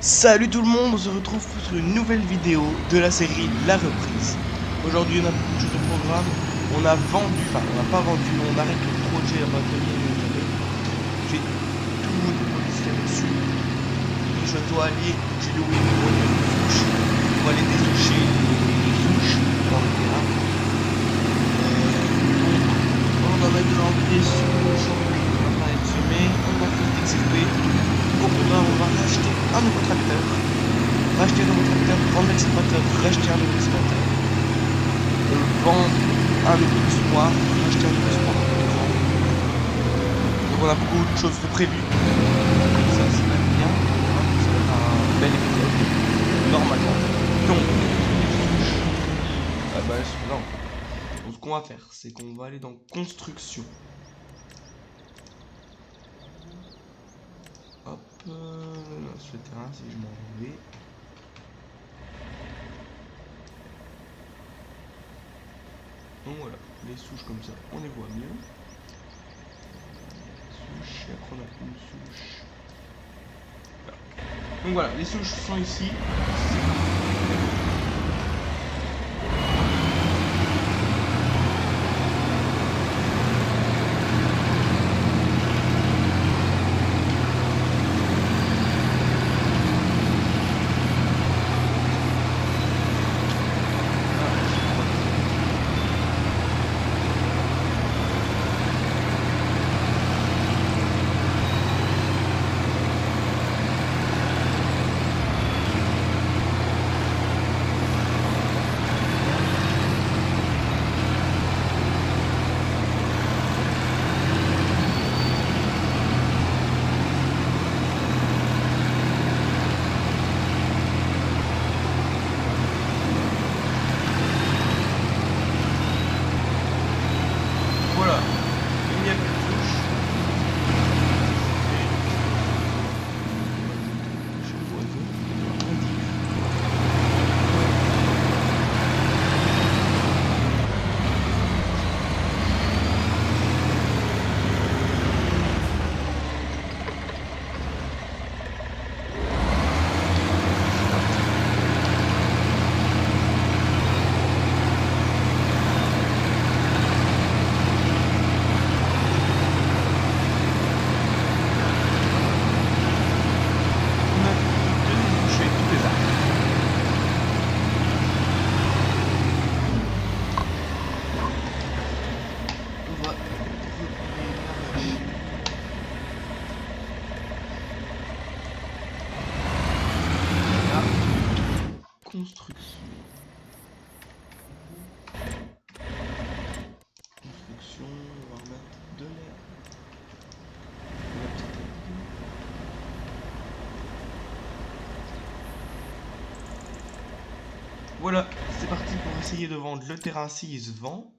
Salut tout le monde, on se retrouve pour une nouvelle vidéo de la série La Reprise. Aujourd'hui on a beaucoup de choses au programme. On a vendu, enfin on n'a pas vendu, on arrête le projet à bâtonnier. J'ai tout déposé dessus. Je dois aller, j'ai loué une voiture de souche. On va aller dessoucher les souches dans le terrain. On va mettre de l'engrais sur le champ, on va être semé, on va faire XRP. Au programme, on va racheter un nouveau tracteur, vendre l'exploiteur, racheter un nouveau exploiteur, vendre un nouveau exploit, racheter un nouveau exploit. Donc on a beaucoup de choses de prévues. Ça va être bien. Ça va être un bel épisode. Normalement. Donc, non. Donc ce qu'on va faire, c'est qu'on va aller dans construction. Hop, sur le terrain, si je m'en vais. Donc voilà, les souches comme ça, on les voit mieux. Souches, et après on a une souche. Voilà. Donc voilà, les souches sont ici. Voilà, il n'y a plus de souches. Construction. Construction, on va remettre de l'air. Voilà, c'est parti pour essayer de vendre le terrain s'il se vend.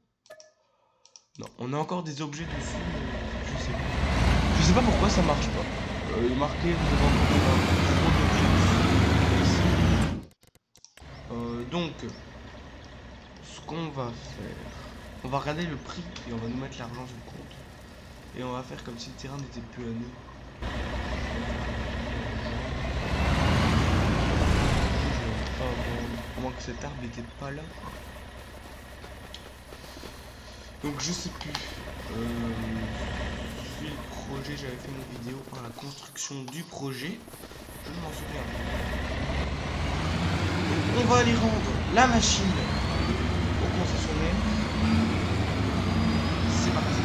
Non, on a encore des objets dessus, mais je sais pas. Je sais pas pourquoi ça marche pas. Il est marqué, vous avez encore trop d'objets ici. Donc, ce qu'on va faire, on va regarder le prix et on va nous mettre l'argent sur le compte. Et on va faire comme si le terrain n'était plus à nous. À moins que cet arbre n'était pas là. Donc je sais plus. Depuis le projet, j'avais fait une vidéo par la construction du projet. Je ne m'en souviens pas. Donc on va aller rendre la machine au concessionnaire. C'est parti.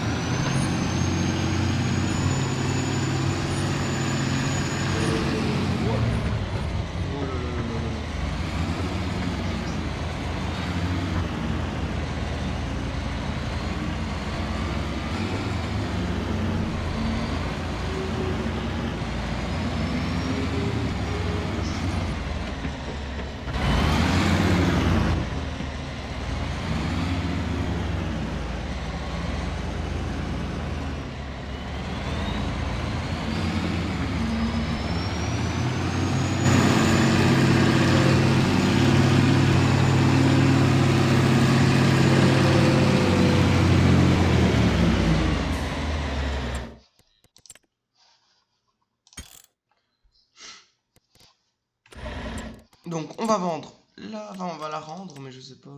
Donc on va vendre là, enfin on va la rendre, mais je sais pas.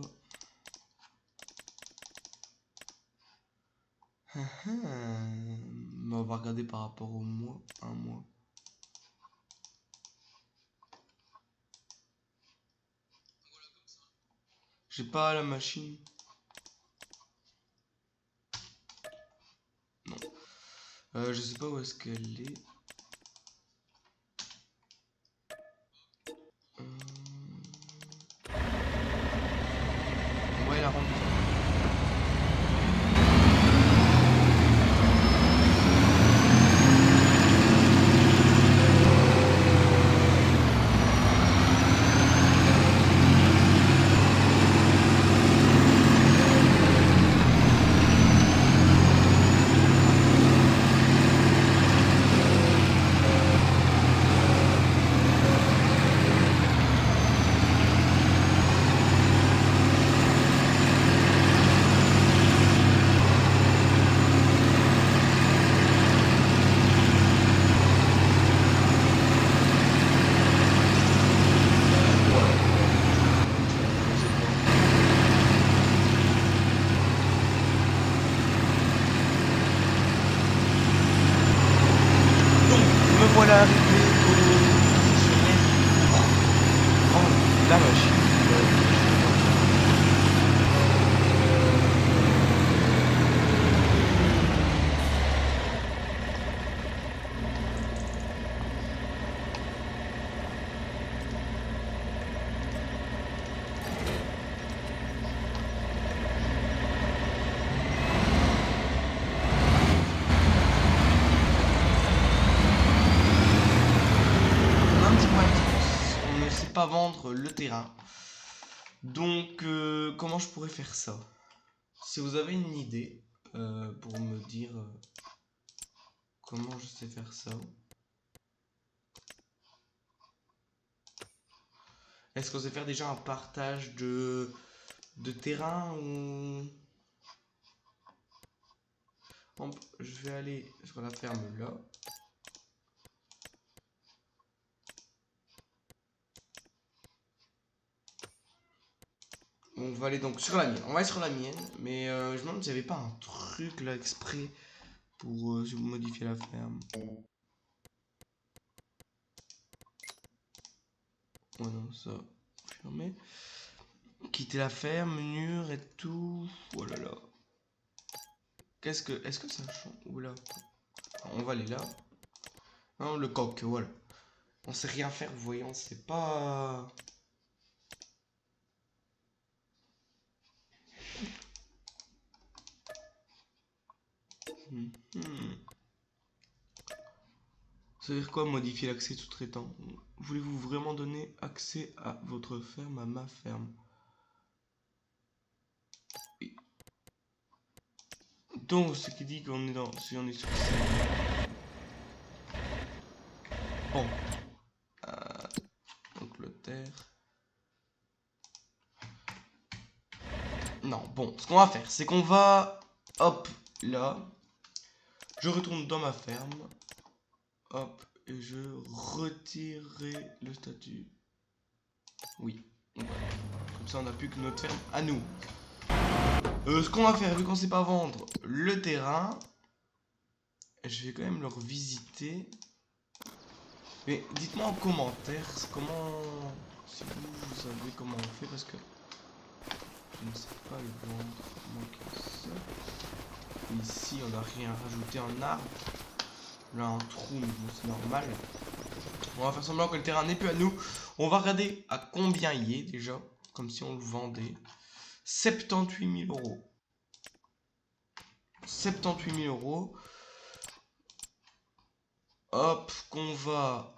Mais on va regarder par rapport au mois, un mois. J'ai pas la machine. Non. Je sais pas où est-ce qu'elle est. On va la rendre. Voilà arrivé au concessionnaire pour prendre la machine. Pas vendre le terrain. Donc comment je pourrais faire ça? Si vous avez une idée pour me dire comment je sais faire ça. Est-ce qu'on sait faire déjà un partage de terrain ou... Je vais aller sur la ferme là. On va aller donc sur la mienne. On va aller sur la mienne. Mais je me demande s'il n'y avait pas un truc là exprès pour modifier la ferme. Ouais, non, ça. Fermer. Quitter la ferme, mur et tout. Oh là là. Est-ce que ça change? Oula. On va aller là. Non, le coq, voilà. On sait rien faire, vous voyez, on sait pas. Ça veut dire quoi, modifier l'accès sous-traitant? Voulez-vous vraiment donner accès à votre ferme, à ma ferme? Oui. Donc, ce qui dit qu'on est dans... Si on est sur... Bon. Angleterre. Non, bon, ce qu'on va faire, c'est qu'on va... Hop, là. Je retourne dans ma ferme. Hop, et je retirerai le statut. Oui. Voilà. Comme ça, on n'a plus que notre ferme à nous. Ce qu'on va faire, vu qu'on sait pas vendre le terrain, je vais quand même le revisiter. Mais dites-moi en commentaire comment... Si vous savez comment on fait, parce que je ne sais pas le vendre. Ici, on n'a rien rajouté en arbre. Là, un trou, mais bon, c'est normal. On va faire semblant que le terrain n'est plus à nous. On va regarder à combien il est déjà. Comme si on le vendait. 78 000 euros. 78 000 euros. Hop, qu'on va...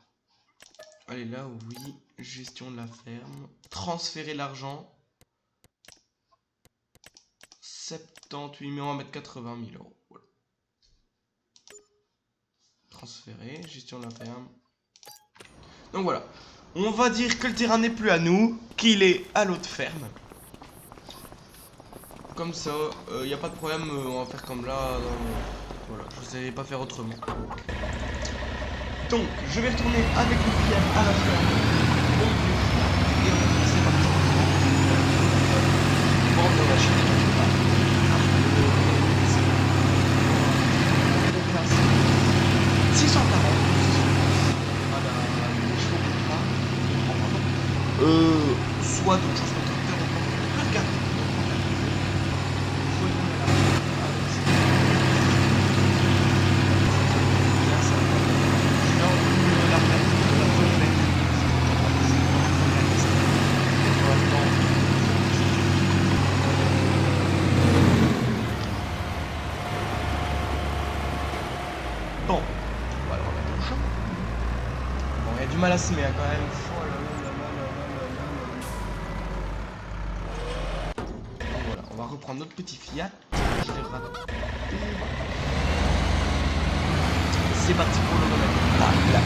Allez là, oui. Gestion de la ferme. Transférer l'argent. 78 000, on va mettre 80 000 euros. Voilà. Transférer, gestion de la ferme. Donc voilà. On va dire que le terrain n'est plus à nous, qu'il est à l'autre ferme. Comme ça, il n'y a pas de problème, on va faire comme là. Voilà, je ne savais pas faire autrement. Donc, je vais retourner avec le PM à la ferme. vendre nos machines. Le classe 640. Voilà, les chevaux qu'on prend. Soit d'autres choses comme tracteur, on peut regarder. Bon, voilà, on a le champ. Bon, il y a du mal à semer hein, quand même. Oh là là là là là là là là. Bon, voilà, on va reprendre notre petit Fiat. Je l'ai raté. C'est parti pour le remettre. Là, là.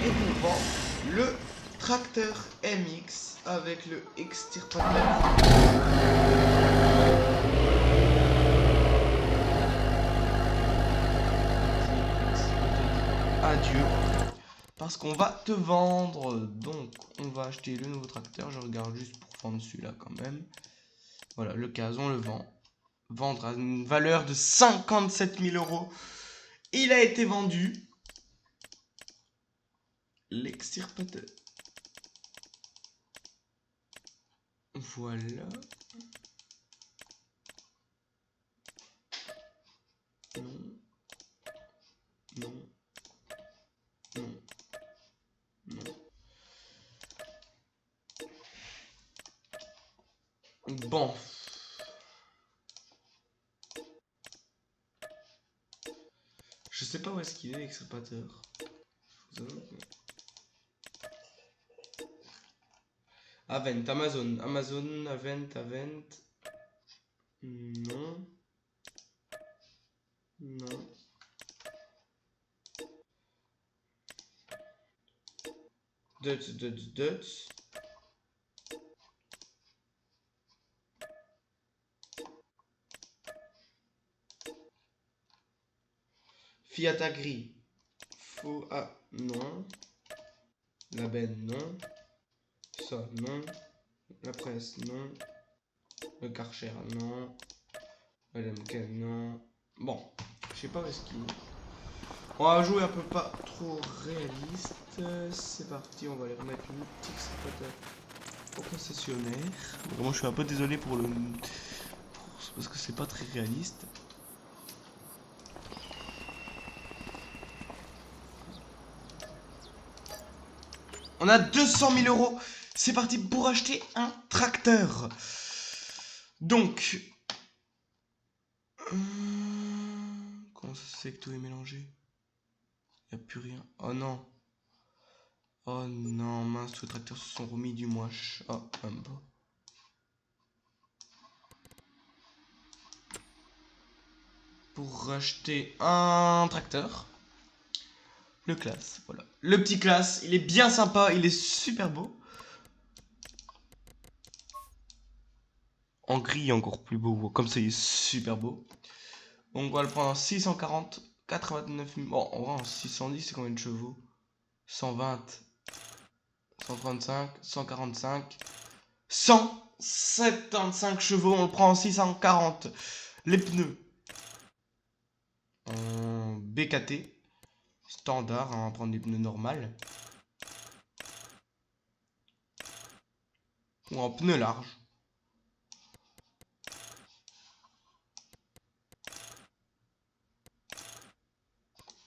Et on vend le tracteur MX avec le extirpateur. Adieu. Parce qu'on va te vendre. Donc on va acheter le nouveau tracteur. Je regarde juste pour vendre celui-là quand même. Voilà, le cas, on le vend. Vendre à une valeur de 57 000 €. Il a été vendu. L'extirpateur. Voilà. Non. Non. Non. Non. Bon. Je sais pas où est-ce qu'il est l'extirpateur. Avent, Amazon, Amazon, Avent, Avent. Non. Non. Dutch. Fiat Agri. Faux. Ah, non. La benne, non. Ça, non. La presse, non. Le Karcher, non. LMK, non. Bon, je sais pas où est-ce qu'il est. On va jouer un peu pas trop réaliste. C'est parti, on va aller remettre une petite extirpateur au concessionnaire. Vraiment, je suis un peu désolé pour le. Parce que c'est pas très réaliste. On a 200 000 €. C'est parti pour acheter un tracteur. Donc. Comment ça se fait que tout est mélangé? Il n'y a plus rien. Oh non. Oh non, mince, tous les tracteurs se sont remis du moche. Oh, même pas. Pour racheter un tracteur. Le classe, voilà. Le petit classe, il est bien sympa, il est super beau. En gris, encore plus beau. Comme ça, il est super beau. Donc, on va le prendre en 640, 89 000. Bon, en vrai, en 610, c'est combien de chevaux? 120, 135, 145, 175 chevaux. On le prend en 640. Les pneus. En BKT. Standard, hein, on va prendre des pneus normales. Ou en pneus larges.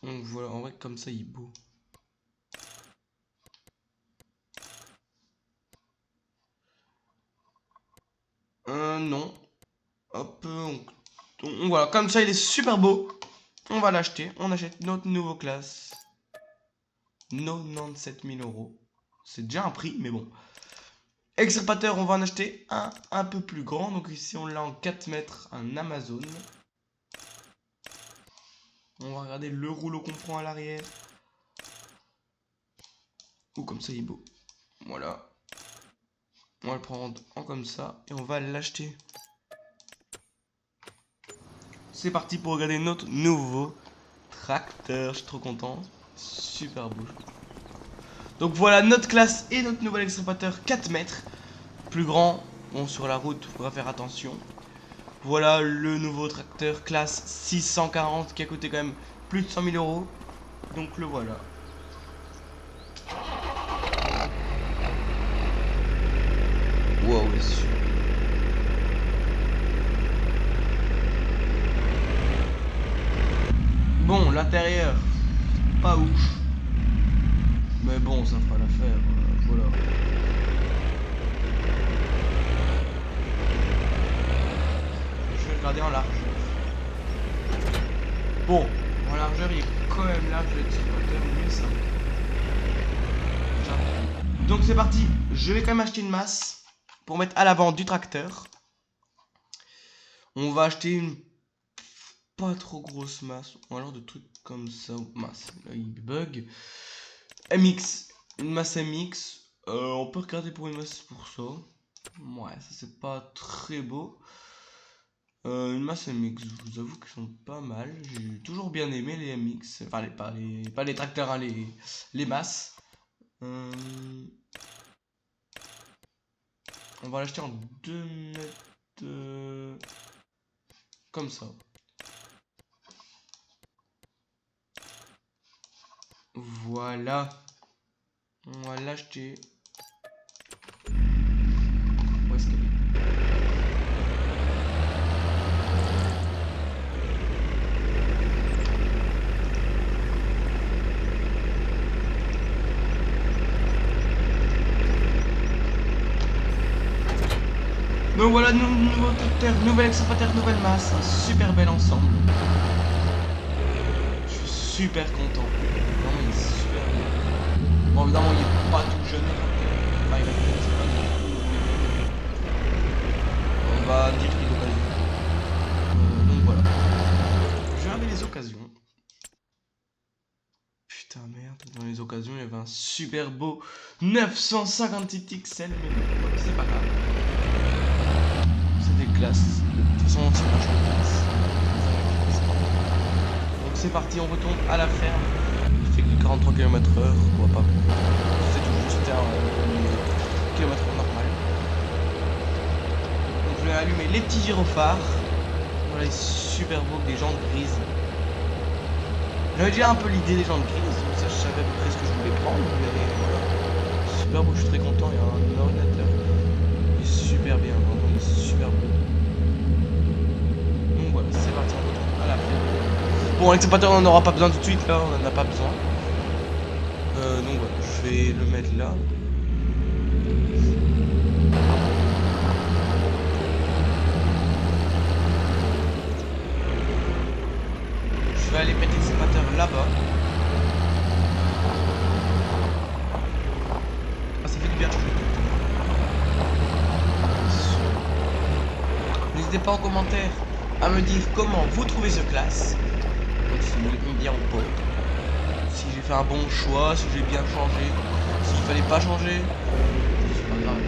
Donc voilà, en vrai, comme ça, il est beau. Non. Hop, voilà, comme ça, il est super beau. On va l'acheter. On achète notre nouveau classe. 97 000 €. C'est déjà un prix, mais bon. Extirpateur, on va en acheter un peu plus grand. Donc ici, on l'a en 4 mètres, un Amazon. On va regarder le rouleau qu'on prend à l'arrière. Ou comme ça, il est beau. Voilà. On va le prendre en comme ça. Et on va l'acheter. C'est parti pour regarder notre nouveau tracteur. Je suis trop content. Super beau. Donc voilà notre classe et notre nouvel excavateur 4 mètres. Plus grand. Bon, sur la route, il faudra faire attention. Voilà le nouveau tracteur classe 640 qui a coûté quand même plus de 100 000 euros. Donc le voilà. Wow, c'est... Bon, l'intérieur, pas ouf. Mais bon, ça fera l'affaire. Voilà. Je vais regarder en largeur. Bon, en largeur, il est quand même large le excavateur, mais ça. Donc c'est parti. Je vais quand même acheter une masse pour mettre à l'avant du tracteur. On va acheter une pas trop grosse masse, ou alors de trucs comme ça. Masse, là il bug. MX, une masse MX. On peut regarder pour une masse pour ça. Ouais, ça c'est pas très beau. Une masse MX, je vous avoue qu'ils sont pas mal. J'ai toujours bien aimé les MX. Enfin, pas les tracteurs, hein, les masses. On va l'acheter en 2 mètres. Comme ça. Voilà. On va l'acheter. Où est-ce qu'elle est? Donc voilà, nouveau tracteur, nouvel excavateur, nouvelle masse. Un super bel ensemble. Je suis super content. Vraiment, il est super bien. Bon, évidemment, il est pas tout jeune. Enfin, il a peut-être pas. On va dire qu'il est d'occasion. Donc voilà. Je vais regarder les occasions. Putain, merde. Dans les occasions, il y avait un super beau 958 XL. Mais bon, c'est pas grave. C'est des classes. De toute façon, c'est vachement classe. Donc c'est parti, on retourne à la ferme. Il fait que 43 km/h. On va pas. C'est tout juste un km/h normal. Donc je vais allumer les petits gyrophares. Voilà, il est super beau avec des jantes grises. J'avais déjà un peu l'idée des jantes grises. Ça, je savais à peu près ce que je voulais prendre. Mais voilà. Super beau, je suis très content. Il y a un ordinateur. Il est super bien, vraiment, il est super beau. Donc voilà, c'est parti, on retourne à la ferme. Bon, l'exploitateur, on n'en aura pas besoin tout de suite, là, on n'en a pas besoin. Donc voilà, je vais le mettre là. Je vais aller mettre l'exploitateur là-bas. Ah, ça fait du bien. N'hésitez pas en commentaire à me dire comment vous trouvez ce classe. Si vous aimez bien ou pas. Si j'ai fait un bon choix, si j'ai bien changé, s'il fallait pas changer. C'est pas grave.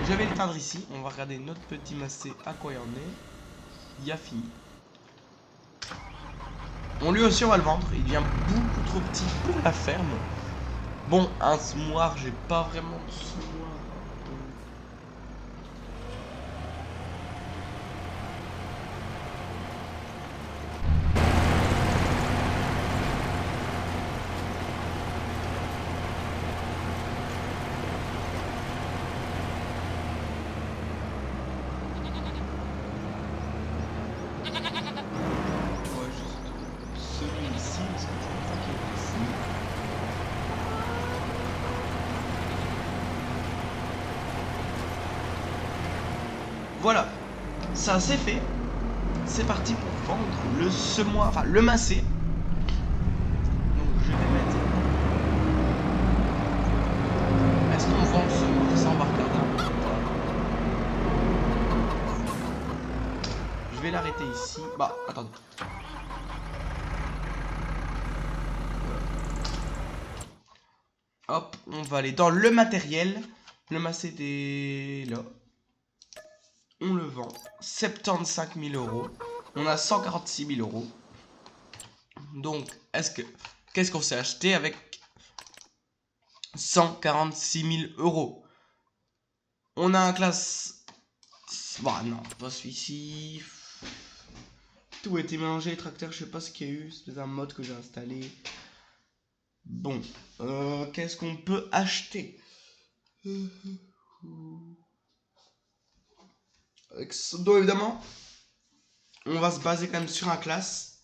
Je vais l'éteindre ici. On va regarder notre petit massé à quoi il en est. Il a fini. Bon, lui aussi on va le vendre. Il devient beaucoup trop petit pour la ferme. Bon, un semoir, j'ai pas vraiment de semoir. Voilà, ça c'est fait. C'est parti pour vendre le semoir, enfin le massé. Donc je vais mettre. Est-ce qu'on vend le semoir? Ça on va regarder un peu. Je vais l'arrêter ici. Bah, attendez. Hop, on va aller dans le matériel. Le massé est là. On le vend 75 000 euros. On a 146 000 euros. Donc, qu'est-ce qu'on s'est acheté avec 146 000 euros? On a un classe... Bah non, pas celui-ci. Tout a été mélangé, les tracteurs, je sais pas ce qu'il y a eu. C'est un mode que j'ai installé. Bon, qu'est-ce qu'on peut acheter? Donc évidemment, on va se baser quand même sur un classe.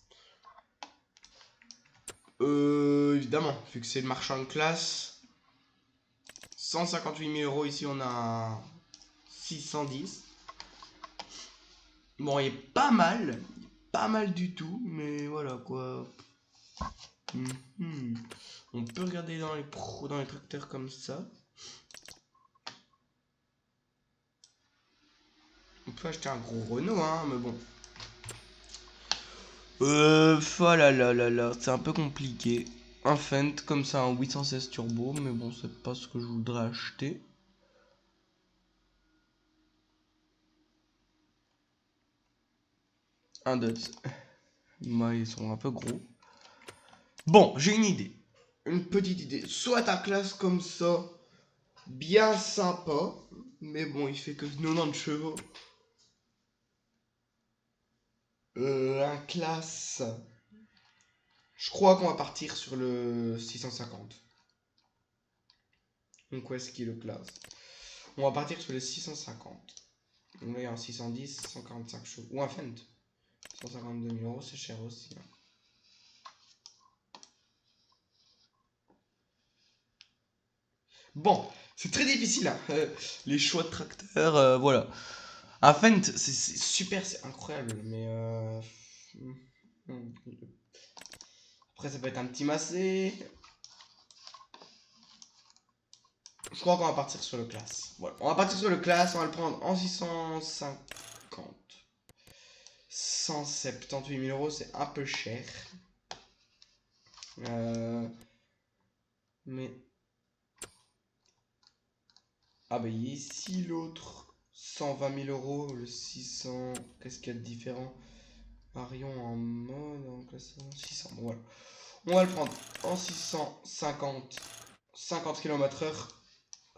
Évidemment, vu que c'est le marchand de classe. 158 000 euros, ici on a 610. Bon, il est pas mal. Pas mal du tout, mais voilà quoi. On peut regarder dans les tracteurs comme ça. On peut acheter un gros Renault, hein, mais bon. Voilà, là, c'est un peu compliqué. Un Fendt comme ça, un 816 turbo, mais bon, c'est pas ce que je voudrais acheter. Un Dodge. Ouais, ils sont un peu gros. Bon, j'ai une idée. Une petite idée. Soit un classe comme ça, bien sympa, mais bon, il fait que 90 chevaux. Un classe. Je crois qu'on va partir sur le 650. Donc où est-ce qu'il est le classe? On va partir sur le 650. On est en 610, 145 chevaux. Ou un Fendt. 152 000 euros, c'est cher aussi. Hein. Bon, c'est très difficile. Hein. Les choix de tracteurs, voilà. Un Fendt, c'est super, c'est incroyable. Mais après, ça peut être un petit massé. Je crois qu'on va partir sur le classe. Voilà. On va partir sur le classe, on va le prendre en 650. 178 000 euros, c'est un peu cher. Mais... Ah bah ici l'autre, 120 000 euros, le 600, qu'est-ce qu'il y a de différent? Arion en mode, en classe 600, bon, voilà. On va le prendre en 650, 50 km/h,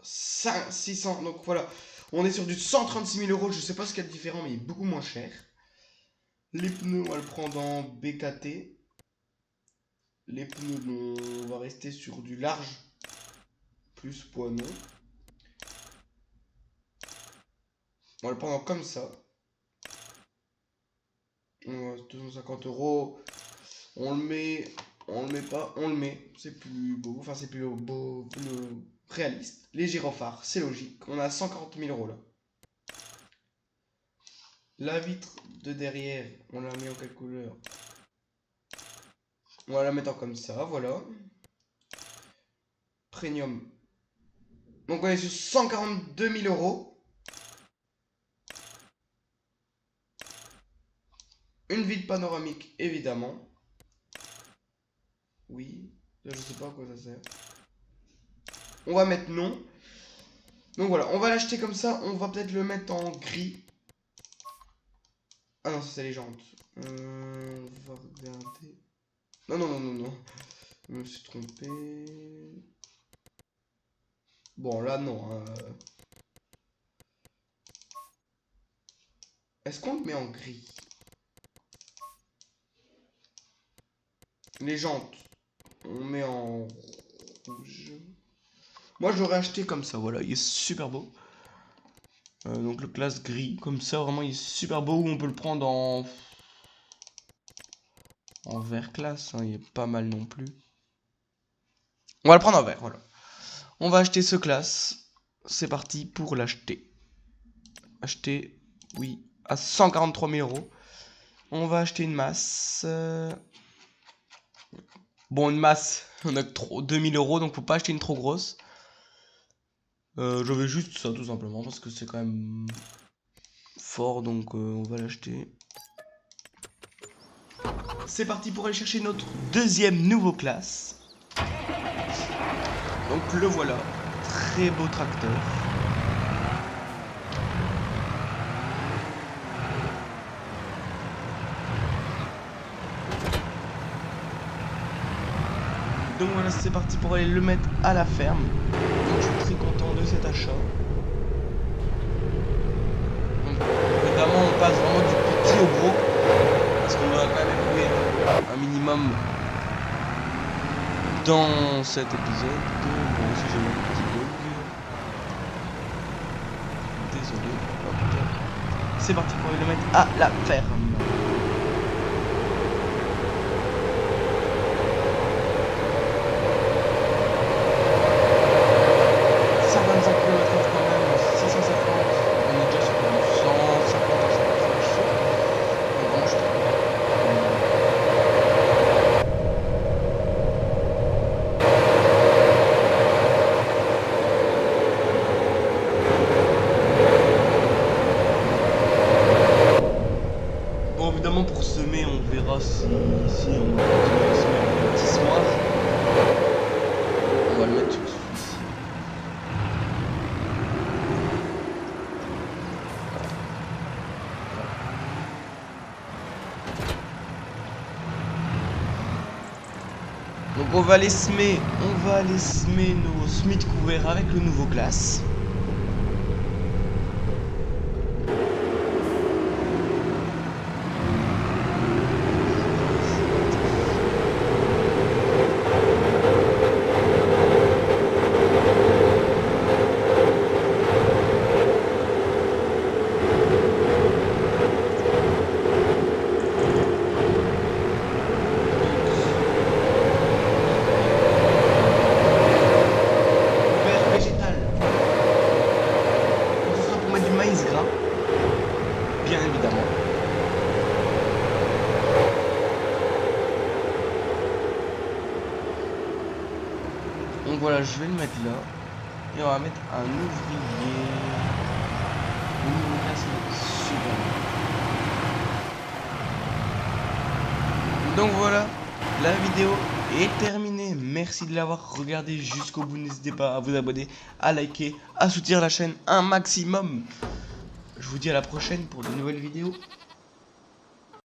600, donc voilà. On est sur du 136 000 euros, je sais pas ce qu'il y a de différent, mais il est beaucoup moins cher. Les pneus, on va le prendre en BKT. Les pneus, on va rester sur du large, plus poids non. On va le prendre comme ça. 250 euros. On le met pas, on le met. C'est plus beau, enfin c'est plus beau, plus réaliste. Les gyrophares, c'est logique. On a 140 000 euros là. La vitre de derrière, on l'a mis en quelle couleur? On va la mettre en comme ça, voilà. Premium. Donc on est sur 142 000 euros. Une vitre panoramique, évidemment. Oui, je sais pas à quoi ça sert. On va mettre non. Donc voilà, on va l'acheter comme ça. On va peut-être le mettre en gris. Ah non, ça c'est les jantes. On va regarder. Non. Je me suis trompé. Bon, là non. Est-ce qu'on le met en gris? Les jantes, on met en rouge. Moi, je l'aurais acheté comme ça, voilà. Il est super beau. Donc le classe gris, comme ça, vraiment, il est super beau. On peut le prendre en vert classe. Hein, il est pas mal non plus. On va le prendre en vert, voilà. On va acheter ce classe. C'est parti pour l'acheter. Acheter, oui, à 143 000 euros. On va acheter une masse. Bon, une masse, on a que 2000 euros, donc faut pas acheter une trop grosse. Je vais juste ça tout simplement parce que c'est quand même fort, donc on va l'acheter. C'est parti pour aller chercher notre deuxième nouveau classe. Donc le voilà, très beau tracteur. Donc voilà, c'est parti pour aller le mettre à la ferme. Donc je suis très content de cet achat. Donc évidemment on passe vraiment du petit au gros. Parce qu'on doit quand même jouer un minimum dans cet épisode. Bon, si j'ai un petit bug. Désolé. Hop. C'est parti pour aller le mettre à la ferme. Évidemment pour semer on verra si on va continuer à semer le petit soir. On va le mettre sur celui-ci. Donc on va aller semer nos semis de couvert avec le nouveau classe. Bien évidemment. Donc voilà, je vais le mettre là. Et on va mettre un ouvrier. Le nouveau classe est super. Donc voilà, la vidéo est terminée. Merci de l'avoir regardé jusqu'au bout. N'hésitez pas à vous abonner, à liker, à soutenir la chaîne un maximum. Je vous dis à la prochaine pour de nouvelles vidéos.